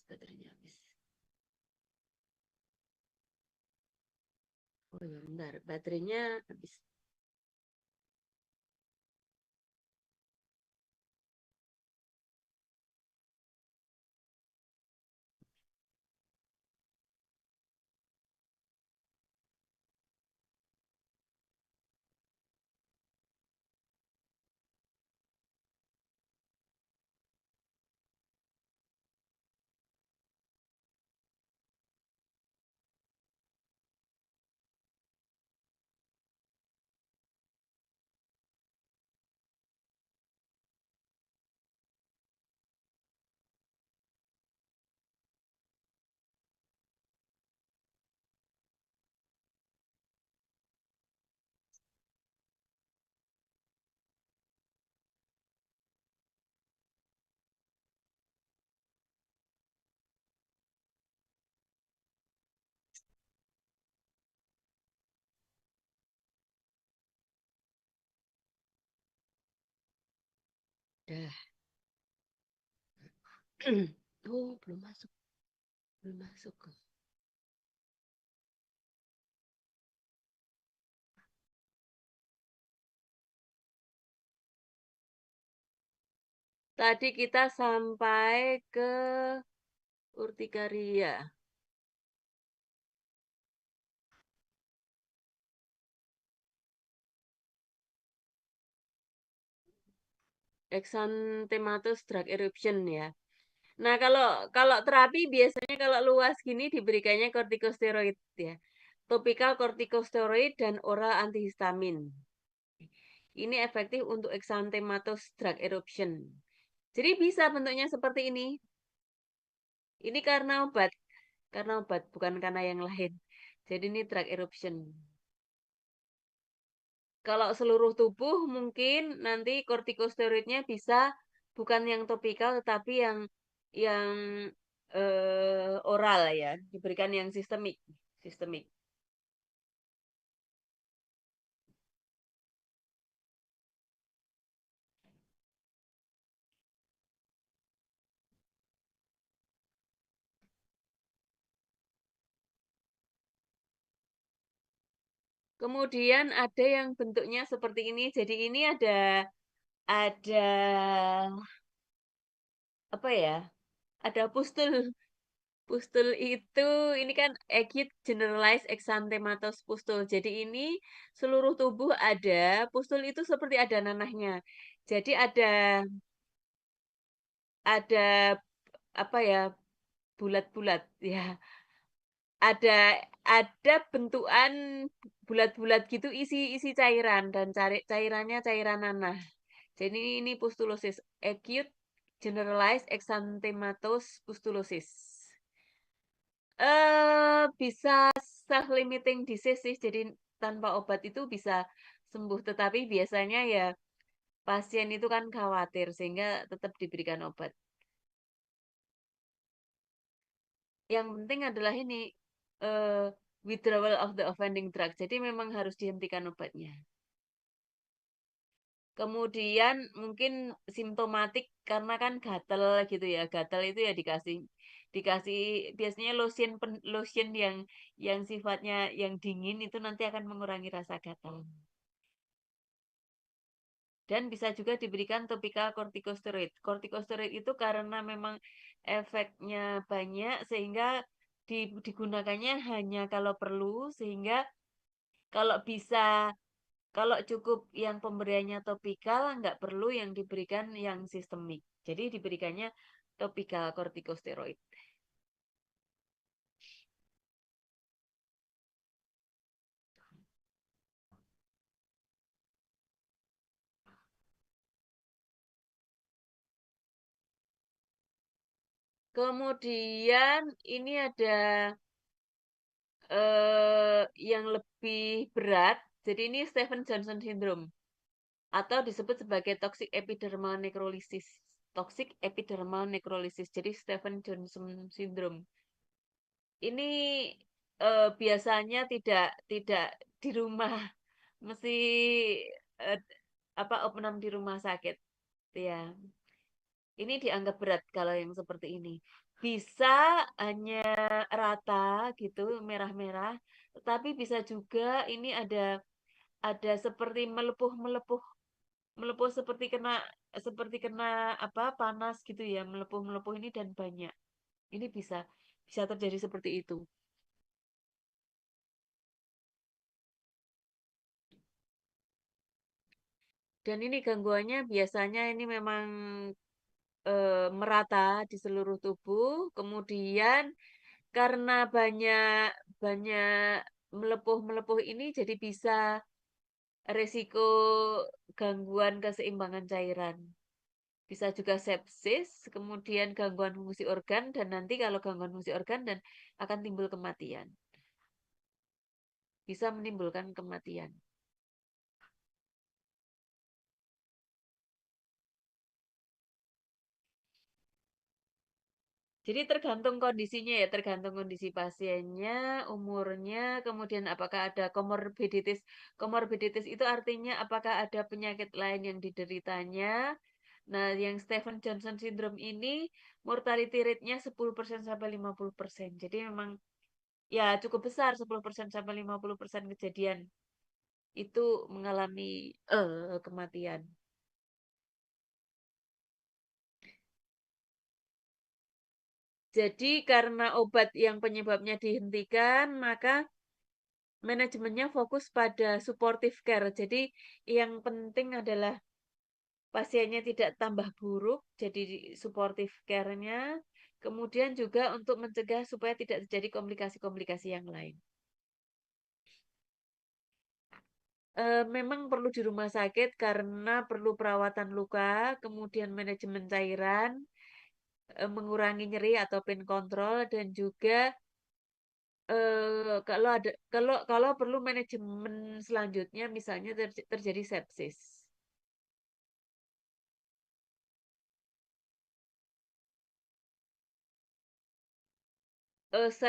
baterainya habis. Oh ya, bentar, baterainya habis. Dah. Oh, belum masuk. Belum masuk. Tadi kita sampai ke urtikaria. Exanthematus drug eruption ya. Nah, kalau kalau terapi biasanya kalau luas gini diberikannya kortikosteroid ya. Topikal kortikosteroid dan oral antihistamin. Ini efektif untuk exanthematus drug eruption. Jadi bisa bentuknya seperti ini. Ini karena obat bukan karena yang lain. Jadi ini drug eruption. Kalau seluruh tubuh mungkin nanti kortikosteroidnya bisa bukan yang topikal tetapi yang oral ya, diberikan yang sistemik, sistemik. Kemudian ada yang bentuknya seperti ini. Jadi ini ada apa ya? Ada pustul. Pustul itu ini kan acute generalized exanthematos pustul. Jadi ini seluruh tubuh ada, pustul itu seperti ada nanahnya. Jadi ada apa ya? Bulat-bulat ya. Ada bentukan bulat-bulat gitu isi cairan dan cairannya cairan nanah. Jadi ini pustulosis acute generalized exanthematos pustulosis. Bisa self-limiting disease sih, jadi tanpa obat itu bisa sembuh, tetapi biasanya ya pasien itu kan khawatir sehingga tetap diberikan obat. Yang penting adalah ini eh, withdrawal of the offending drug. Jadi memang harus dihentikan obatnya. Kemudian mungkin simptomatik karena kan gatel gitu ya. Gatel itu ya dikasih dikasih biasanya lotion yang sifatnya yang dingin itu nanti akan mengurangi rasa gatal. Dan bisa juga diberikan topikal kortikosteroid. Kortikosteroid itu karena memang efeknya banyak sehingga digunakannya hanya kalau perlu sehingga kalau bisa kalau cukup yang pemberiannya topikal nggak perlu yang diberikan yang sistemik. Jadi diberikannya topikal kortikosteroid. Kemudian ini ada yang lebih berat. Jadi ini Stephen Johnson syndrome atau disebut sebagai toxic epidermal necrolysis. Toxic epidermal necrolysis. Jadi Stephen Johnson syndrome. Ini biasanya tidak di rumah, mesti eh, apa opnam di rumah sakit. Ya, ini dianggap berat kalau yang seperti ini. Bisa hanya rata gitu, merah-merah, tetapi bisa juga ini ada seperti melepuh-melepuh melepuh seperti kena apa, panas gitu ya, melepuh-melepuh ini dan banyak. Ini bisa bisa terjadi seperti itu. Dan ini gangguannya biasanya ini memang merata di seluruh tubuh, kemudian karena banyak banyak melepuh-melepuh ini jadi bisa resiko gangguan keseimbangan cairan. Bisa juga sepsis, kemudian gangguan fungsi organ, dan nanti kalau gangguan fungsi organ dan akan timbul kematian. Bisa menimbulkan kematian. Jadi tergantung kondisinya ya, tergantung kondisi pasiennya, umurnya, kemudian apakah ada komorbiditis. Komorbiditis itu artinya apakah ada penyakit lain yang dideritanya. Nah, yang Stephen Johnson syndrome ini mortality rate-nya 10% sampai 50%. Jadi memang ya cukup besar, 10% sampai 50% kejadian itu mengalami kematian. Jadi karena obat yang penyebabnya dihentikan, maka manajemennya fokus pada supportive care. Jadi yang penting adalah pasiennya tidak tambah buruk, jadi supportive care-nya. Kemudian juga untuk mencegah supaya tidak terjadi komplikasi-komplikasi yang lain. Memang perlu di rumah sakit karena perlu perawatan luka, kemudian manajemen cairan, mengurangi nyeri atau pain control, dan juga kalau perlu manajemen selanjutnya misalnya terjadi sepsis.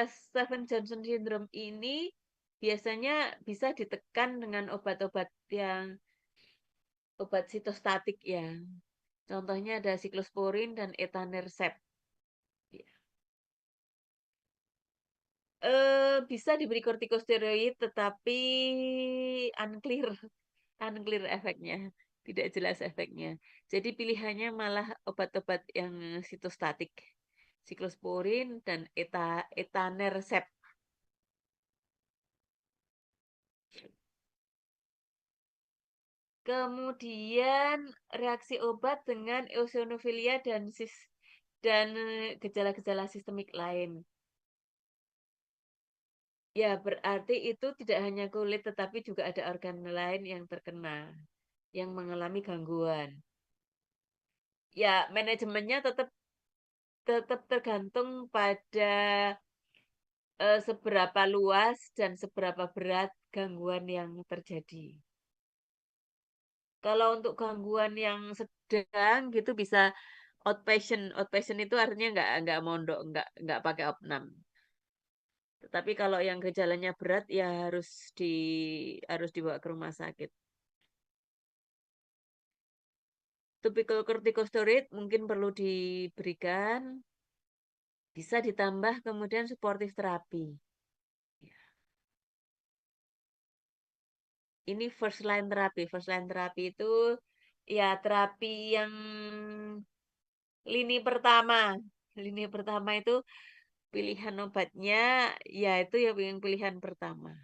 Stephen Johnson syndrome ini biasanya bisa ditekan dengan obat-obat yang obat sitostatik ya. Contohnya ada siklosporin dan etanercept. Bisa diberi kortikosteroid tetapi unclear unclear efeknya, tidak jelas efeknya. Jadi pilihannya malah obat-obat yang sitostatik, siklosporin dan etanercept. Kemudian reaksi obat dengan eosinofilia dan gejala-gejala sistemik lain. Ya, berarti itu tidak hanya kulit tetapi juga ada organ lain yang terkena, yang mengalami gangguan. Ya, manajemennya tetap tetap tergantung pada seberapa luas dan seberapa berat gangguan yang terjadi. Kalau untuk gangguan yang sedang gitu bisa outpatient. Outpatient itu artinya nggak mondok, nggak pakai opnam. Tetapi kalau yang gejalanya berat ya harus dibawa ke rumah sakit. Topical corticosteroid mungkin perlu diberikan, bisa ditambah kemudian suportif terapi. Ini first line terapi. First line terapi itu ya terapi yang lini pertama. Lini pertama itu pilihan obatnya ya itu ya yang pilihan pertama.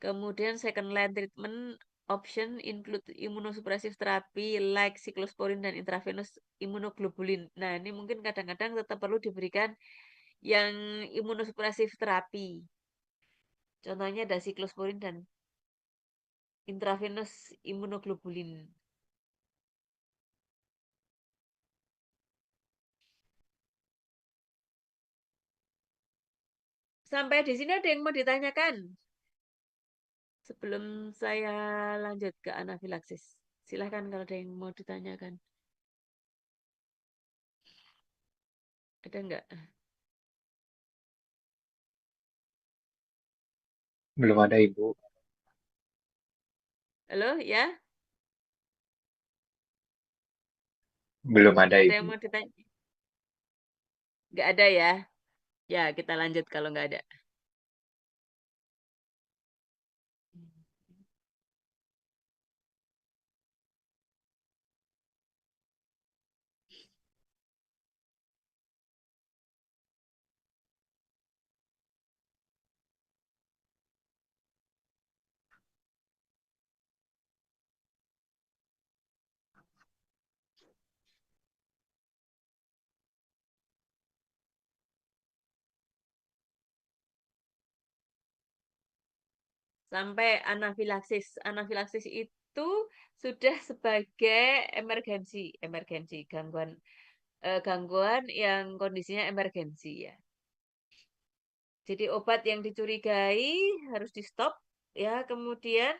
Kemudian second line treatment option include immunosuppressive therapy like cyclosporin dan intravenous immunoglobulin. Nah, ini mungkin kadang-kadang tetap perlu diberikan yang imunosuppressive terapi. Contohnya ada cyclosporin dan intravenous immunoglobulin. Sampai di sini ada yang mau ditanyakan sebelum saya lanjut ke anafilaksis. Silahkan kalau ada yang mau ditanyakan. Ada nggak? Belum ada Ibu. Halo, ya? Belum ada Ada yang Ibu. mau ditanya? Nggak ada ya? Ya, kita lanjut kalau nggak ada. Sampai anafilaksis. Anafilaksis itu sudah sebagai emergensi, emergensi gangguan yang kondisinya emergensi ya. Jadi obat yang dicurigai harus di stop ya. Kemudian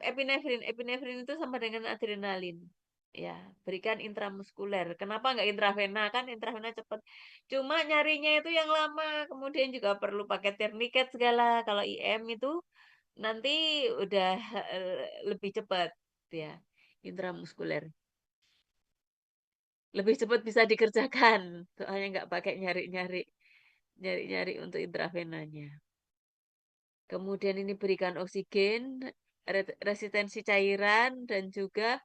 epinefrin, epinefrin itu sama dengan adrenalin. Ya, berikan intramuskuler. Kenapa nggak intravena? Kan intravena cepat. Cuma nyarinya itu yang lama. Kemudian juga perlu pakai turniket segala. Kalau IM itu nanti udah lebih cepat ya, intramuskuler. Lebih cepat bisa dikerjakan. Soalnya nggak pakai nyari-nyari, nyari-nyari untuk intravenanya. Kemudian ini berikan oksigen, resistensi cairan dan juga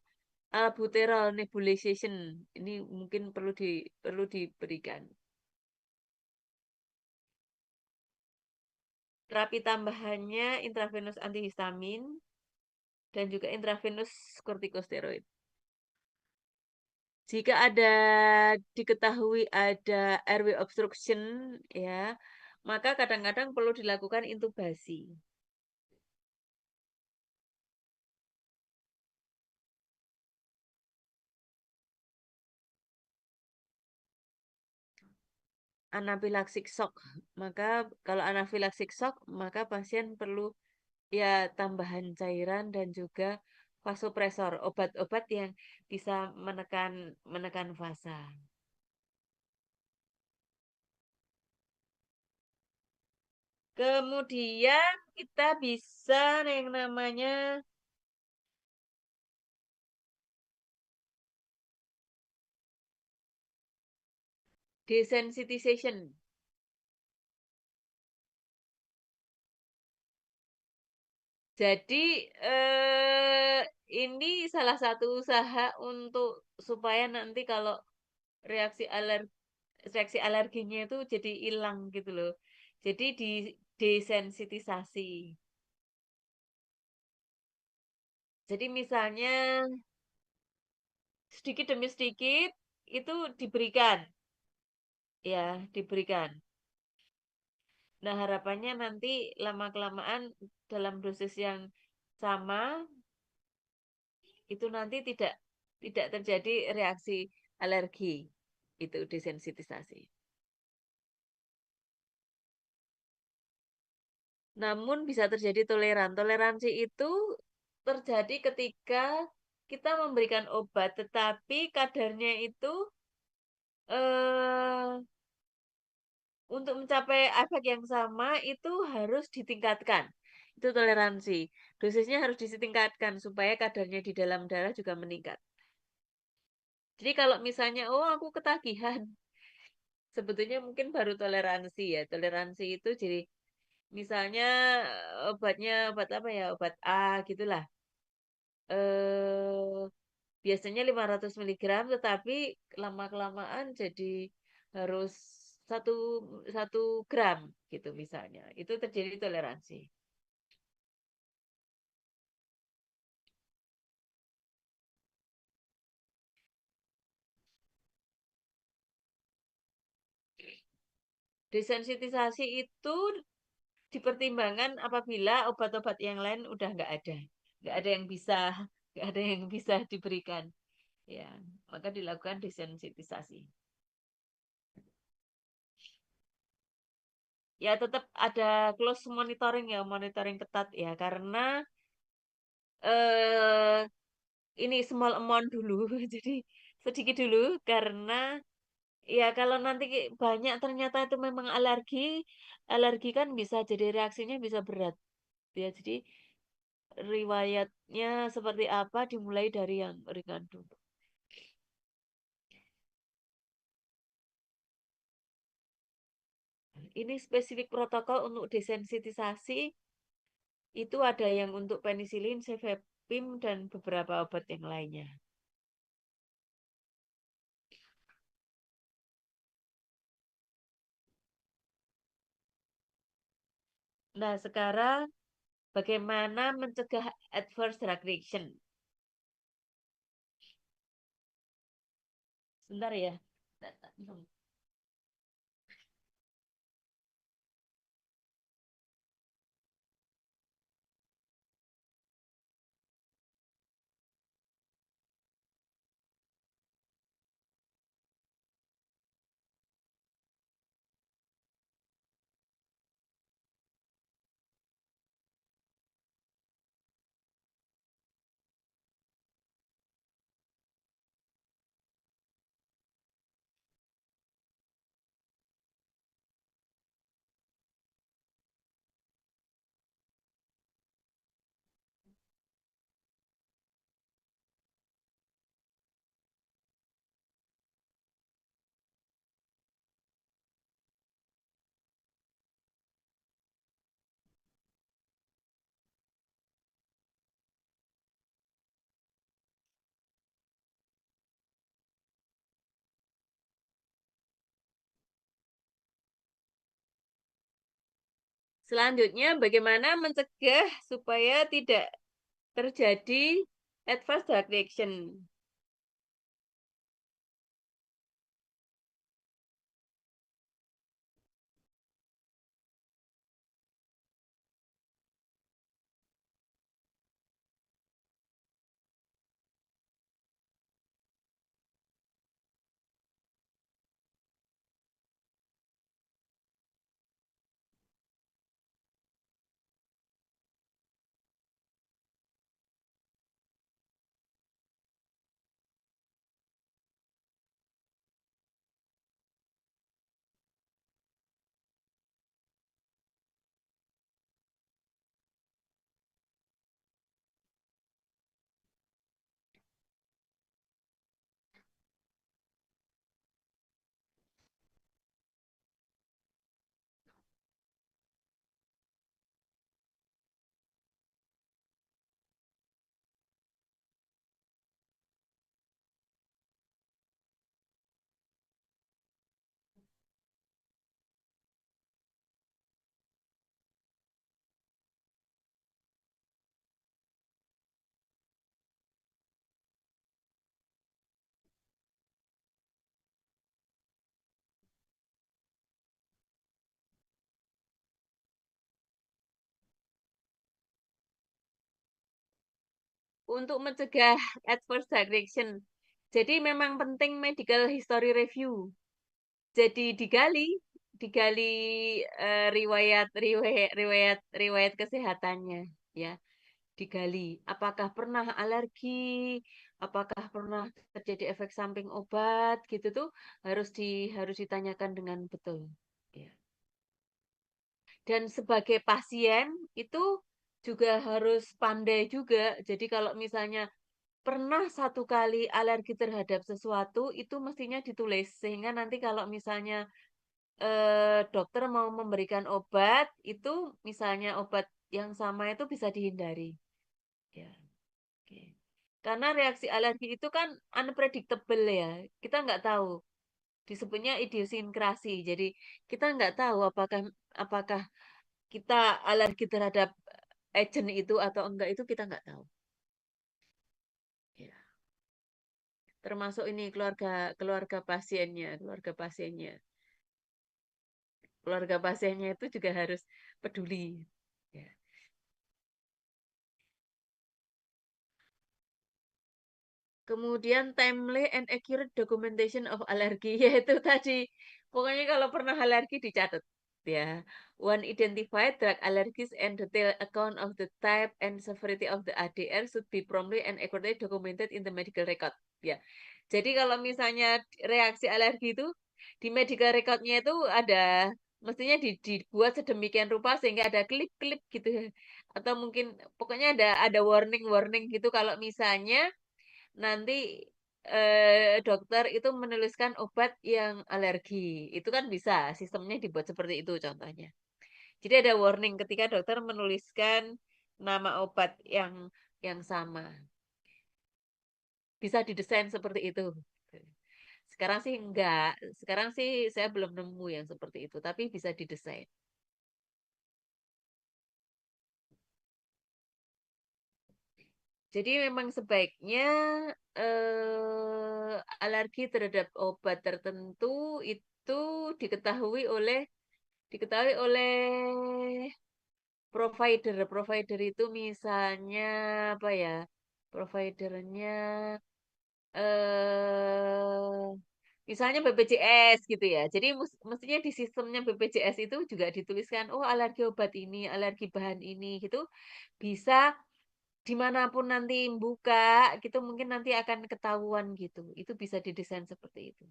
albuterol nebulization. Ini mungkin perlu diberikan. Terapi tambahannya intravenous antihistamin dan juga intravenous kortikosteroid. Jika diketahui ada airway obstruction ya, maka kadang-kadang perlu dilakukan intubasi. Anafilaksik shock. Maka kalau anafilaksik shock, maka pasien perlu ya tambahan cairan dan juga vasopresor, obat-obat yang bisa menekan menekan fasa. Kemudian kita bisa yang namanya desensitization. Jadi ini salah satu usaha untuk supaya nanti kalau reaksi reaksi alerginya itu jadi hilang gitu loh. Jadi di desensitisasi. Jadi misalnya sedikit demi sedikit itu diberikan, ya diberikan. Nah harapannya nanti lama-kelamaan dalam dosis yang sama itu nanti tidak terjadi reaksi alergi. Itu desensitisasi. Namun bisa terjadi toleran. Toleransi itu terjadi ketika kita memberikan obat, tetapi kadarnya itu eh, untuk mencapai efek yang sama itu harus ditingkatkan. Itu toleransi. Dosisnya harus ditingkatkan supaya kadarnya di dalam darah juga meningkat. Jadi kalau misalnya, oh aku ketagihan, sebetulnya mungkin baru toleransi ya. Toleransi itu jadi misalnya obat apa ya, obat A gitulah. Eh biasanya 500 miligram, tetapi lama-kelamaan jadi harus satu satu gram gitu misalnya. Itu terjadi toleransi. Desensitisasi itu dipertimbangkan apabila obat-obat yang lain udah nggak ada yang bisa, nggak ada yang bisa diberikan, ya, maka dilakukan desensitisasi. Ya tetap ada close monitoring ya, monitoring ketat ya, karena eh ini small amount dulu, jadi sedikit dulu karena ya kalau nanti banyak ternyata itu memang alergi, alergi kan bisa jadi reaksinya bisa berat. Ya, jadi riwayatnya seperti apa dimulai dari yang ringan dulu. ini spesifik protokol untuk desensitisasi, itu ada yang untuk penisilin, cefepime, dan beberapa obat yang lainnya. Nah, sekarang bagaimana mencegah adverse drug reaction? Sebentar ya. Selanjutnya, bagaimana mencegah supaya tidak terjadi adverse drug reaction? Untuk mencegah adverse drug reaction. Jadi memang penting medical history review. Jadi digali riwayat kesehatannya, ya. Digali apakah pernah alergi, apakah pernah terjadi efek samping obat gitu tuh harus ditanyakan dengan betul, ya. Dan sebagai pasien itu juga harus pandai juga. Jadi kalau misalnya pernah satu kali alergi terhadap sesuatu, itu mestinya ditulis. Sehingga nanti kalau misalnya dokter mau memberikan obat, itu misalnya obat yang sama itu bisa dihindari. Ya, oke. Karena reaksi alergi itu kan unpredictable ya. Kita nggak tahu. Disebutnya idiosinkrasi. Jadi kita nggak tahu apakah apakah kita alergi terhadap agent itu atau enggak itu kita nggak tahu. Ya. Termasuk ini keluarga keluarga pasiennya, keluarga pasiennya itu juga harus peduli. Ya. Kemudian timely and accurate documentation of allergy, yaitu tadi pokoknya kalau pernah alergi dicatat ya. One identified drug allergies and detailed account of the type and severity of the ADR should be promptly and accurately documented in the medical record. Ya. Jadi kalau misalnya reaksi alergi itu di medical recordnya itu ada mestinya dibuat sedemikian rupa sehingga ada klip-klip gitu ya. Atau mungkin pokoknya ada warning-warning gitu kalau misalnya nanti dokter itu menuliskan obat yang alergi. Itu kan bisa, sistemnya dibuat seperti itu contohnya. Jadi ada warning ketika dokter menuliskan nama obat yang sama. Bisa didesain seperti itu. Sekarang sih enggak, sekarang sih saya belum nemu yang seperti itu, tapi bisa didesain. Jadi memang sebaiknya alergi terhadap obat tertentu itu diketahui oleh diketahui oleh provider. Provider itu misalnya apa ya? Providernya eh misalnya BPJS gitu ya. Jadi mestinya di sistemnya BPJS itu juga dituliskan, oh alergi obat ini, alergi bahan ini gitu. Bisa dimanapun nanti buka gitu mungkin nanti akan ketahuan gitu. Itu bisa didesain seperti itu.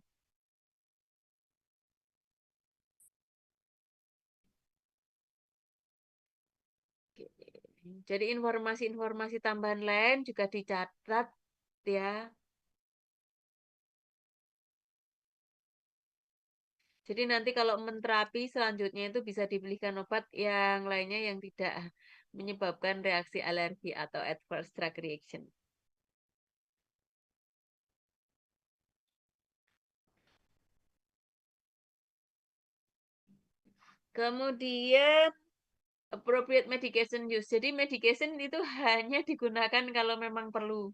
Oke. Jadi informasi-informasi tambahan lain juga dicatat ya. Jadi nanti kalau menterapi selanjutnya itu bisa diberikan obat yang lainnya yang tidak menyebabkan reaksi alergi atau adverse drug reaction. Kemudian appropriate medication use. Jadi medication itu hanya digunakan kalau memang perlu.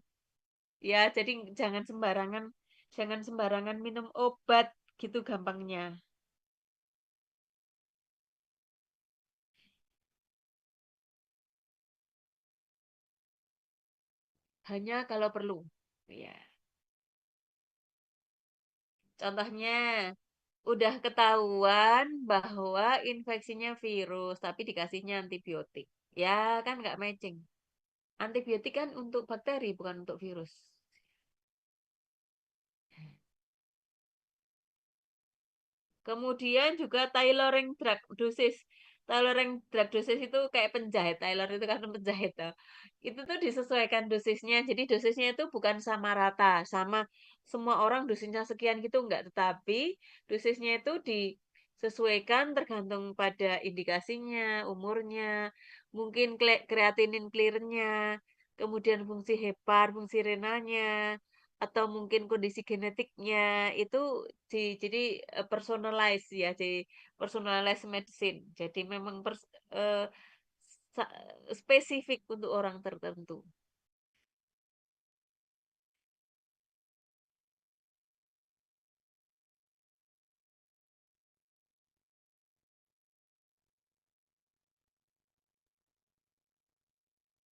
Ya, jadi jangan sembarangan minum obat gitu gampangnya. Hanya kalau perlu. Ya. Contohnya, udah ketahuan bahwa infeksinya virus, tapi dikasihnya antibiotik. Ya, kan nggak matching. Antibiotik kan untuk bakteri, bukan untuk virus. Kemudian juga tailoring drug dosis. Tailoring drug dosis itu kayak penjahit. Tailor itu kan penjahit tuh. Itu tuh disesuaikan dosisnya. Jadi dosisnya itu bukan sama rata, sama semua orang dosisnya sekian gitu enggak, tetapi dosisnya itu disesuaikan tergantung pada indikasinya, umurnya, mungkin kreatinin clearnya, kemudian fungsi hepar, fungsi renalnya, atau mungkin kondisi genetiknya itu jadi personalize ya, jadi personalized medicine. Jadi memang eee, sa spesifik untuk orang tertentu.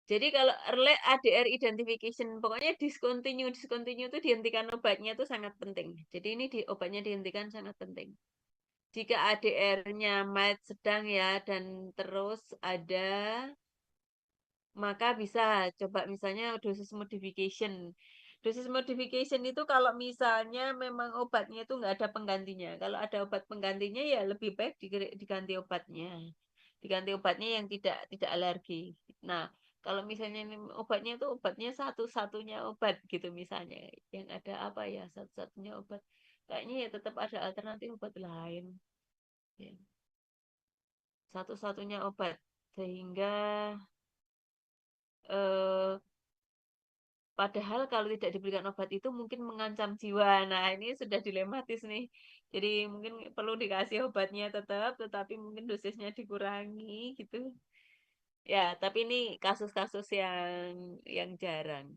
Jadi kalau early ADR identification, pokoknya discontinue discontinue itu dihentikan obatnya itu sangat penting. Jadi ini obatnya dihentikan sangat penting. Jika ADR-nya mild sedang ya dan terus ada, maka bisa coba misalnya dosis modification. Dosis modification itu kalau misalnya memang obatnya itu nggak ada penggantinya. Kalau ada obat penggantinya ya lebih baik diganti obatnya. Diganti obatnya yang tidak alergi. Nah, kalau misalnya ini obatnya itu obatnya satu-satunya obat gitu misalnya. Yang ada apa ya satu-satunya obat. Kayaknya ya tetap ada alternatif obat lain. Ya. Satu-satunya obat. Sehingga eh padahal kalau tidak diberikan obat itu mungkin mengancam jiwa. Nah, ini sudah dilematis nih. Jadi mungkin perlu dikasih obatnya tetap, tetapi mungkin dosisnya dikurangi gitu. Ya, tapi ini kasus-kasus yang jarang.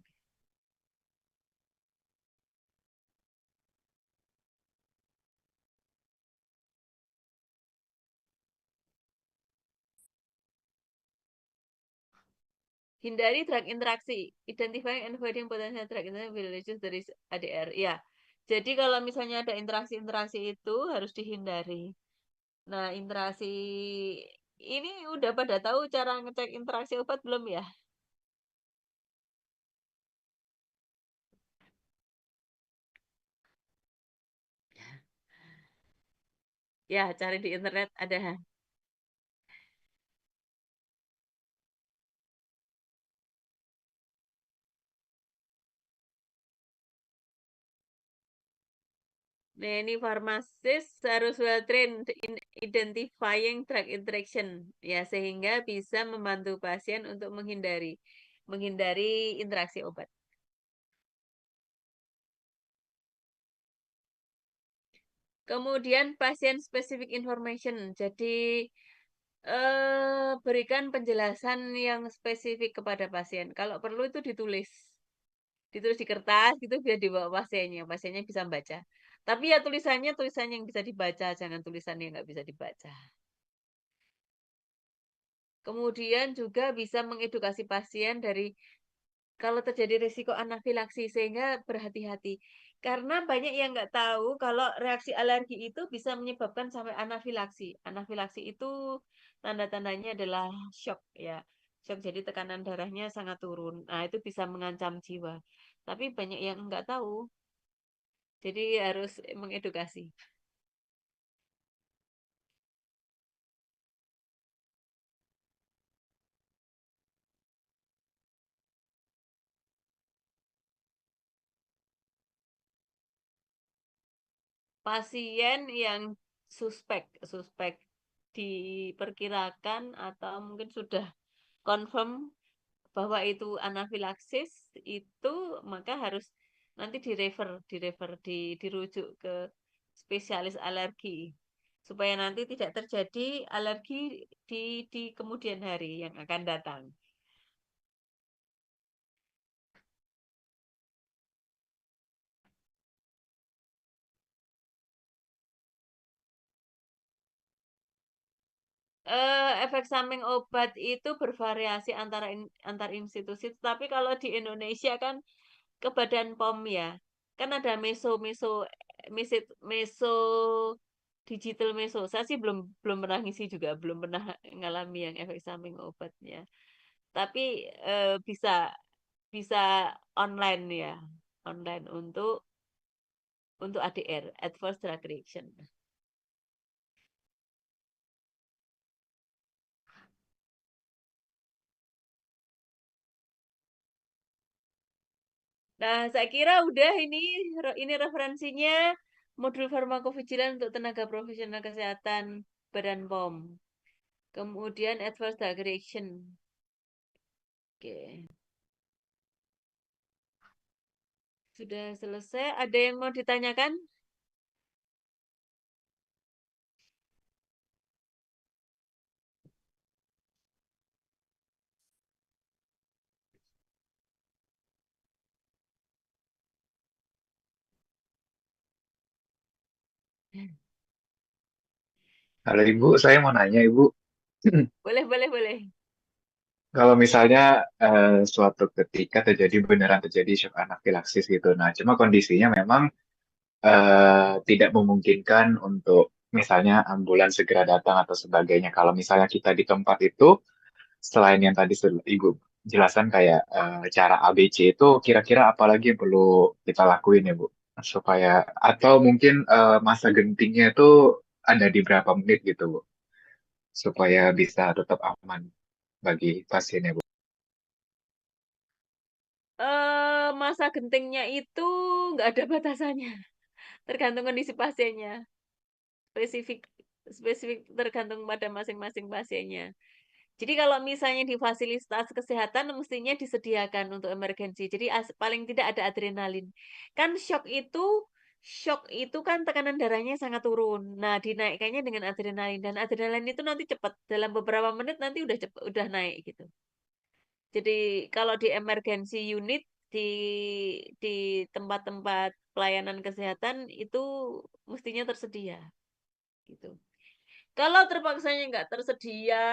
Hindari drug interaksi. Identifying and avoiding potential drug interaction will reduce the risk ADR. Ya, jadi kalau misalnya ada interaksi-interaksi itu harus dihindari. Nah, interaksi ini udah pada tahu cara ngecek interaksi obat belum ya? Ya, cari di internet ada. Nah, ini farmasis harus well trained in identifying drug interaction ya sehingga bisa membantu pasien untuk menghindari interaksi obat. Kemudian pasien specific information. Jadi berikan penjelasan yang spesifik kepada pasien. Kalau perlu itu ditulis. Ditulis di kertas gitu biar dibawa pasiennya bisa baca. Tapi ya tulisannya yang bisa dibaca, jangan tulisan yang nggak bisa dibaca. Kemudian juga bisa mengedukasi pasien dari kalau terjadi risiko anafilaksis sehingga berhati-hati. Karena banyak yang nggak tahu kalau reaksi alergi itu bisa menyebabkan sampai anafilaksi. Anafilaksi itu tanda-tandanya adalah shock ya. Shock jadi tekanan darahnya sangat turun. Nah, itu bisa mengancam jiwa. Tapi banyak yang nggak tahu. Jadi harus mengedukasi. Pasien yang suspek, suspek diperkirakan atau mungkin sudah confirm bahwa itu anafilaksis itu maka harus nanti dirujuk ke spesialis alergi supaya nanti tidak terjadi alergi di kemudian hari yang akan datang. Efek samping obat itu bervariasi antar institusi, tapi kalau di Indonesia kan ke Badan POM ya. Kan ada meso digital meso. Saya sih belum belum pernah ngisi juga, belum pernah ngalami yang efek samping obatnya. Tapi bisa bisa online ya, online untuk ADR, adverse drug reaction. Nah, saya kira udah ini referensinya modul farmakovigilan untuk tenaga profesional kesehatan Badan POM. Kemudian adverse drug reaction. Oke, sudah selesai. Ada yang mau ditanyakan? Halo Ibu, saya mau nanya Ibu, Boleh, boleh, boleh. kalau misalnya suatu ketika beneran terjadi shock anafilaksis gitu, nah cuma kondisinya memang tidak memungkinkan untuk misalnya ambulans segera datang atau sebagainya. Kalau misalnya kita di tempat itu, selain yang tadi Ibu jelaskan kayak cara ABC itu, kira-kira apa lagi yang perlu kita lakuin ya Bu? Supaya, atau mungkin masa gentingnya itu ada di berapa menit gitu Bu? Supaya bisa tetap aman bagi pasiennya, Bu. Masa gentingnya itu nggak ada batasannya, tergantung kondisi pasiennya. Spesifik spesifik tergantung pada masing-masing pasiennya. Jadi kalau misalnya di fasilitas kesehatan mestinya disediakan untuk emergensi. Jadi paling tidak ada adrenalin. Kan shock itu kan tekanan darahnya sangat turun. Nah, dinaikkannya dengan adrenalin dan adrenalin itu nanti cepat dalam beberapa menit nanti udah naik gitu. Jadi kalau di emergency unit di tempat-tempat pelayanan kesehatan itu mestinya tersedia gitu. Kalau terpaksanya nggak tersedia,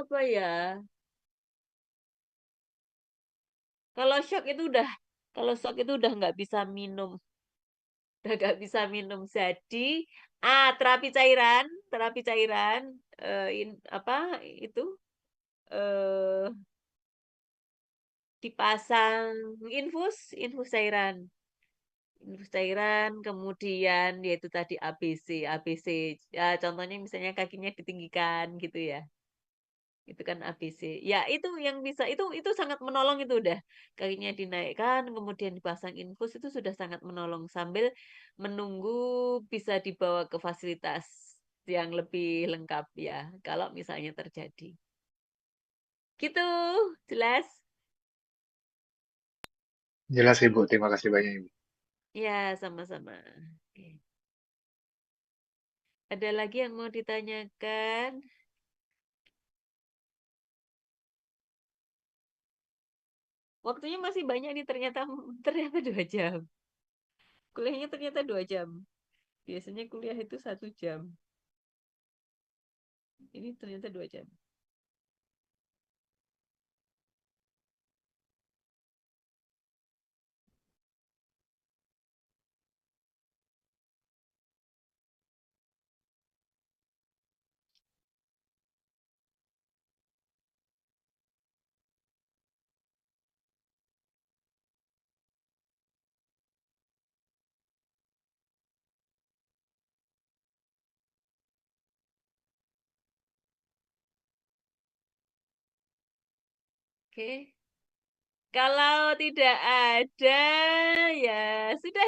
apa ya? Kalau shock itu udah kalau shock itu udah nggak bisa minum, udah nggak bisa minum. Jadi, terapi cairan, apa itu eh dipasang infus cairan, kemudian yaitu tadi ABC, ABC. Ya, contohnya misalnya kakinya ditinggikan gitu ya. Itu kan ABC. Ya itu yang bisa itu sangat menolong itu udah. Kakinya dinaikkan, kemudian dipasang infus itu sudah sangat menolong sambil menunggu bisa dibawa ke fasilitas yang lebih lengkap ya, kalau misalnya terjadi. Gitu, jelas? Jelas Ibu, terima kasih banyak Ibu. Ya, sama-sama. Oke. Ada lagi yang mau ditanyakan? Waktunya masih banyak nih ternyata ternyata 2 jam. Kuliahnya ternyata 2 jam. Biasanya kuliah itu 1 jam. Ini ternyata 2 jam. Oke. Kalau tidak ada, ya sudah.